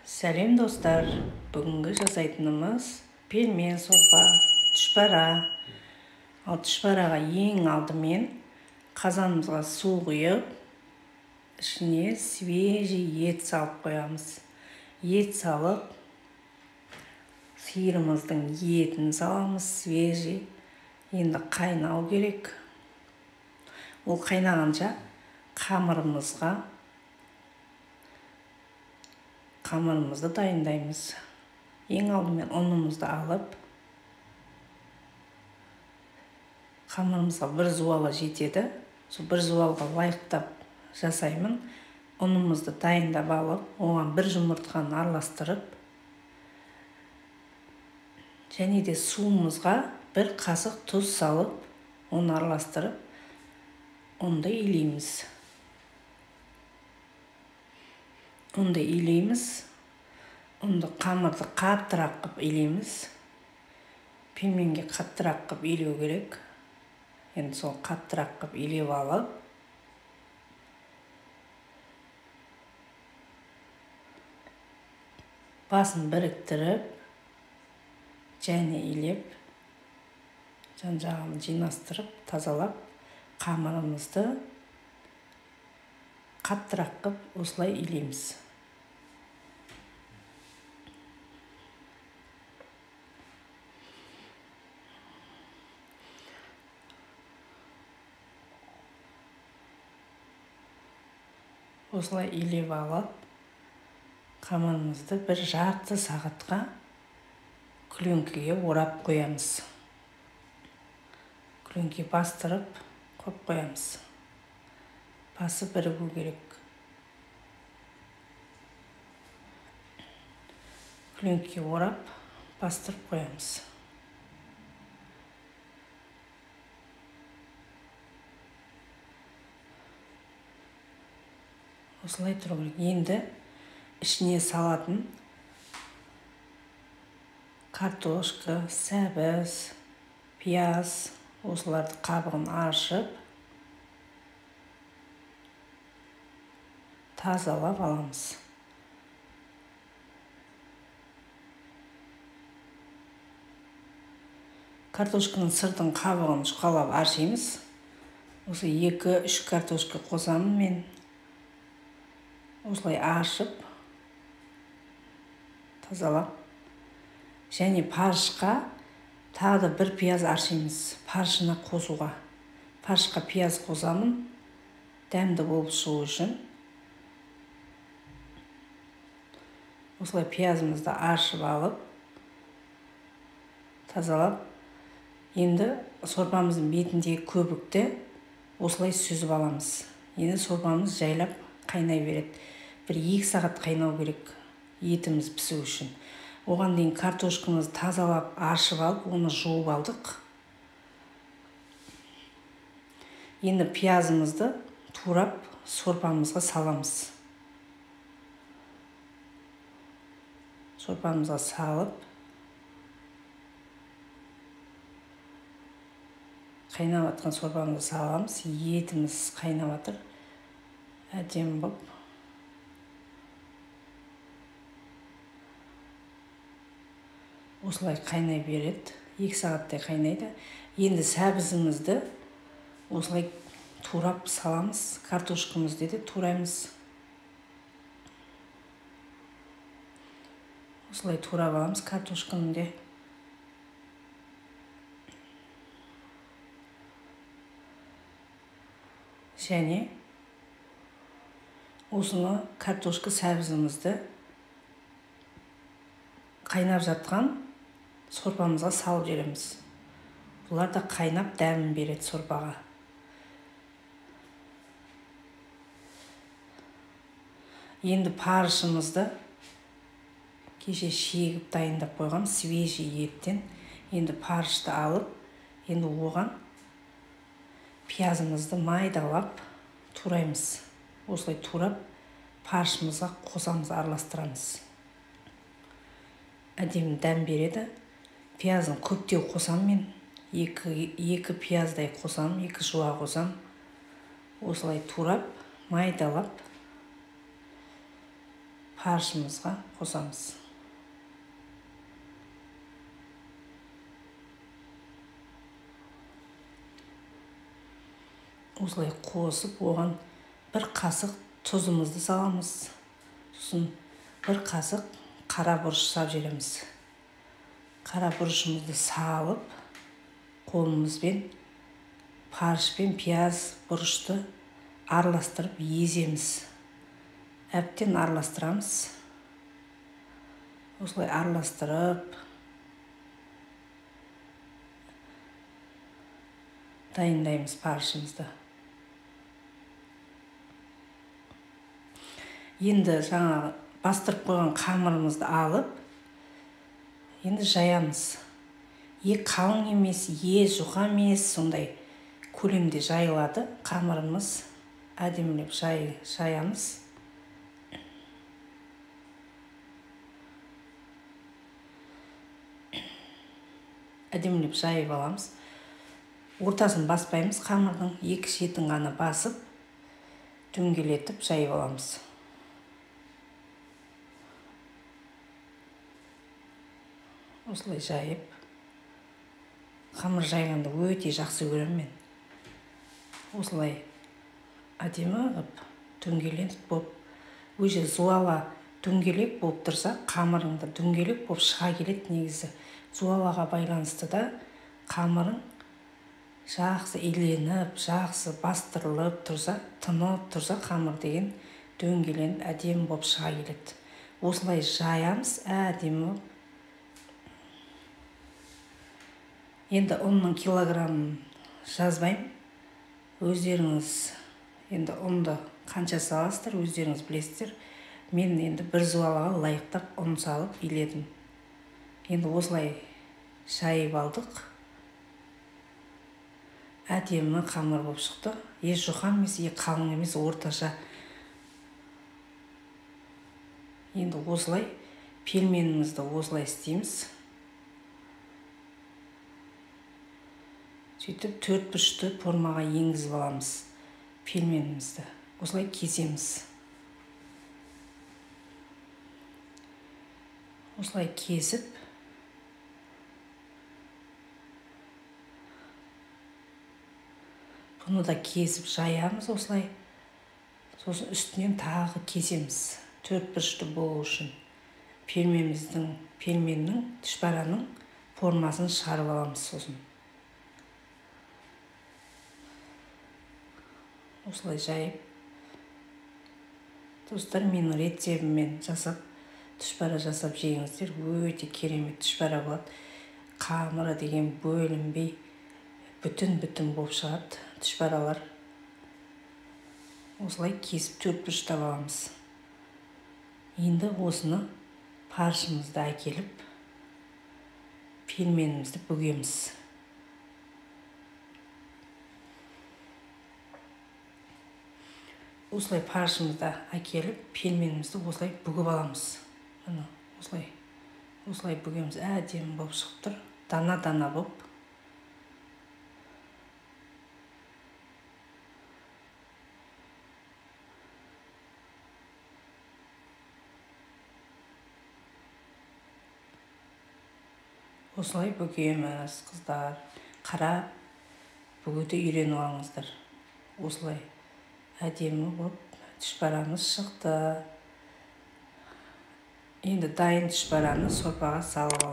Сәлем достар, бүгінгі жасайтынымыз пельмен сорпа, түшпәра. Ал түшпәраға ең алдымен қазанымызға су құйып, ішіне свежий ет салып қоямыз. Ет салып, сиырымыздың етін саламыз, свежий. Енді қайнау керек. Ол қайнағанша қамырымызды дайындаймыз. Ең алдымен ұнымызды алып, қамырымызға бір зуала жетеді. Сол бір зуалға лайықтап жасаймын. Ұнымызды дайындап алып, оған бір жұмыртқаны араластырып, және де суымызға бір қасық тұз салып, оны араластырып, ұнды илейміз. Ұнды қамырды қаттырақ қып илейміз. Пельменге қаттырақ қып илеу керек. Енді сол қаттырақ қып илеп алып, басын біріктіріп, және илеп, жан-жағын жинастырып, тазалап, қамырымызды қаттырақ қып осылай илейміз. Осылай илеп алып, қамырымызды бір жарты сағатқа күленкеге орап қоямыз. Күленке бастырып қойып қоямыз. Басы бірігу керек. Күленке орап, бастырып қоямыз. Осылай тұру керек. Енді ішіне салатын картошка, сәбіз, пияз, осыларды қабығын аршып, тазалап аламыз. Картошканың сыртын қабығын жұқалап аршимыз. Осы 2-3 картошка қосамын мен. Осылай аршып, тазалап. Және парышқа тағы да бір пияз аршимыз. Парышына қосуға. Парышқа пияз қосамын, дәмді болып шығу үшін. Осылай пиязымызды аршып алып, тазалап. Енді сорпамыздың бетіндегі көбікті осылай сүзіп аламыз. Енді сорпамыз жайлап қайнай береді. Бір 2 сағат қайнау керек етіміз пісу үшін. Оған дейін картошкамызды тазалап, аршып алып, оны жуып алдық. Енді пиязымызды турап сорпамызға саламыз. Сорпамызға салып, қайнап жатқан сорпамызды саламыз. Етіміз қайнап жатыр. Әдемі болып. Осылай қайнай береді. 2 сағаттай қайнайды. Енді сәбізімізді осылай турап саламыз. Картошкамызды да тураймыз. Осылай турап аламыз картошканы да. Және осыны картошка сәбізімізді қайнап жатқан сорпамызға салып жібереміз. Бұлар да қайнап дәмін береді сорпаға. Енді парышымызды кеше шегіп дайындап қойғам свежий еттен. Енді парышты алып, енді оған пиязымызды майдалап тураймыз. Осылай турап парышымызға қосамыз, араластырамыз. Әдемі дәм береді. Пиязын көптеу қосам мен. 2 пияздай қосам, 2 жуа қосам. Осылай турап, майдалап фаршымызға қосамыз. Осылай қосып, оған бір қасық тұзымызды саламыз. Сосын бір қасық қара бұрыш сап жібереміз. Қара бұрышымызды салып, қолымызбен фарш пен пияз бұрышты араластырып еземіз. Әбден араластырамыз. Осылай араластырып дайындаймыз фаршымызды. Енді жаңа бастырып қойған қамырымызды алып, енді жаямыз. Қалың емес, жұқа емес, сондай көлемде жайылады. Қамырымыз әдемілеп жаямыз. Әдемілеп жайып аламыз. Ортасын баспаймыз қамырдың, екі шетін ғана басып, дөңгелетіп жайып аламыз. Осылай жайып, қамыр жайғанды өте жақсы көремін мен. Осылай әдемі ғып, дөңгелек боп, өзі зуала дөңгелек боп тұрса, қамырыңда дөңгелек боп шыға келеді негізі. Зуалаға байланысты да қамырың жақсы иленіп, жақсы бастырылып тұрса, тынып тұрса, қамыр деген дөңгеленіп, әдемі боп шыға келеді. Осылай жаямыз, әдемі. Енді ұнның килограммын жазбайым. Өздеріңіз енді ұнды қанша саласыздар, өздеріңіз білесіздер. Мен енді бір зуалаға лайықтап ұн салып иледім. Енді осылай жайып алдық. Әдемі қамыр болып шықты. Жұқа емес, қалың емес, орташа. Енді осылай пельменімізді осылай істейміз. Сөйтіп 4-3-ті формаға енгізіп аламыз пельменімізді. Осылай кесеміз. Осылай кесіп, бұны да кесіп жаямыз осылай. Сосын үстінен тағы кесеміз. 4-1-ті болу үшін пельменнің түшпәраның формасын шығарып аламыз сосын. Осылай жайып, достар, менің рецебіммен жасап, түшпәра жасап жеңіздер. Өте керемет түшпәра болады. Қамыры деген бөлінбей, бүтін болып шығады түшпәралар. Осылай кесіп 4-1 аламыз. Енді осыны фаршымызды әкеліп, пельменімізді бүгеміз. Осылай фаршымызды әкеліп, пельменімізді осылай бүгіп аламыз. Осылай бүгеміз. Әдемі болып шығып тұр. Дана-дана болып. Осылай бүгеміз, қыздар. Қарап, бүгуді үйреніп алыңыздар. Осылай әдемі болып түшпәрамыз шықты. Енді дайын түшпәраны сорпаға салып аламыз.